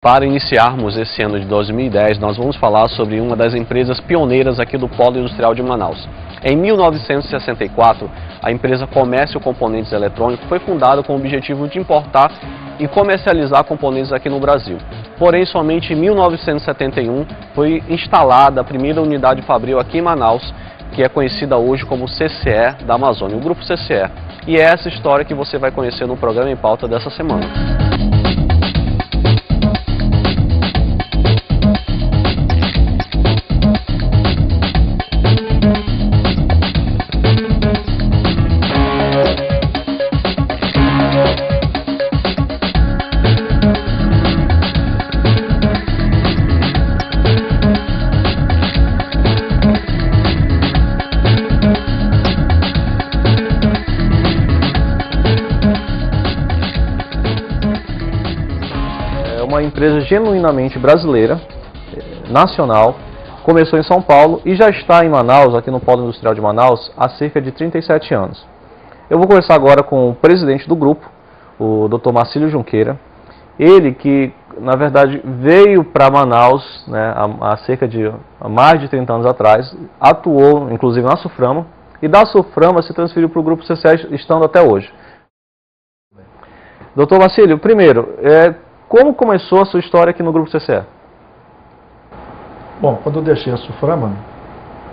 Para iniciarmos esse ano de 2010, nós vamos falar sobre uma das empresas pioneiras aqui do Polo Industrial de Manaus. Em 1964, a empresa Comércio Componentes Eletrônicos foi fundada com o objetivo de importar e comercializar componentes aqui no Brasil. Porém, somente em 1971 foi instalada a primeira unidade fabril aqui em Manaus, que é conhecida hoje como CCE da Amazônia, o Grupo CCE. E é essa história que você vai conhecer no programa em pauta dessa semana. Uma empresa genuinamente brasileira, nacional, começou em São Paulo e já está em Manaus, aqui no Polo Industrial de Manaus, há cerca de 37 anos. Eu vou conversar agora com o presidente do grupo, o Dr. Marcílio Junqueira. Ele que, na verdade, veio para Manaus, né, há mais de 30 anos atrás, atuou, inclusive, na Suframa, e da Suframa se transferiu para o Grupo CCE, estando até hoje. Dr. Marcílio, primeiro, como começou a sua história aqui no Grupo CCE? Bom, quando eu deixei a Suframa,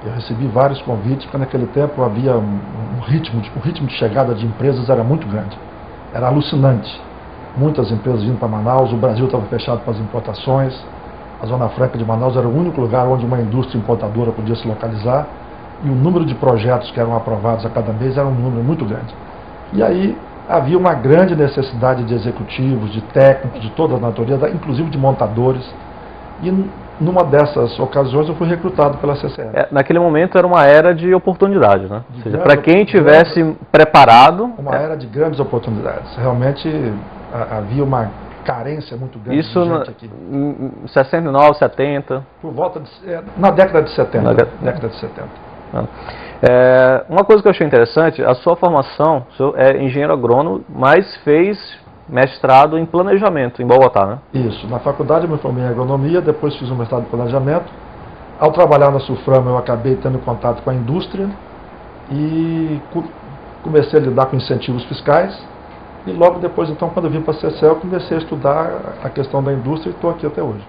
eu recebi vários convites, porque naquele tempo havia o ritmo de chegada de empresas era muito grande. Era alucinante. Muitas empresas vindo para Manaus, o Brasil estava fechado para as importações, a Zona Franca de Manaus era o único lugar onde uma indústria importadora podia se localizar, e o número de projetos que eram aprovados a cada mês era um número muito grande. E aí havia uma grande necessidade de executivos, de técnicos, de toda a natureza, inclusive de montadores. E numa dessas ocasiões eu fui recrutado pela CCE. Naquele momento era uma era de oportunidade, né? Ou seja, para quem tivesse preparado... Uma era de grandes oportunidades. Realmente havia uma carência muito grande isso de gente aqui. Em 69, 70? Por volta de... na década de 70. Década de 70. Uma coisa que eu achei interessante, a sua formação, o senhor é engenheiro agrônomo, mas fez mestrado em planejamento em Bogotá, né? Isso, na faculdade eu me formei em agronomia, depois fiz um mestrado em planejamento. Ao trabalhar na Suframa eu acabei tendo contato com a indústria e comecei a lidar com incentivos fiscais. E logo depois, então, quando eu vim para a CCE, eu comecei a estudar a questão da indústria e estou aqui até hoje.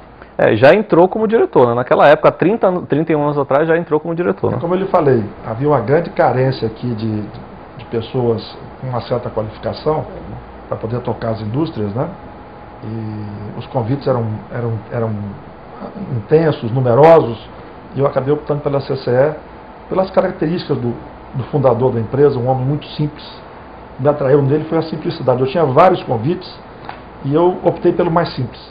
Já entrou como diretor, né? Naquela época, 31 anos atrás, já entrou como diretor, né? Como eu lhe falei, havia uma grande carência aqui de pessoas com uma certa qualificação para poder tocar as indústrias, né? E os convites eram intensos, numerosos, e eu acabei optando pela CCE, pelas características do fundador da empresa, um homem muito simples. Me atraiu nele foi a simplicidade. Eu tinha vários convites e eu optei pelo mais simples.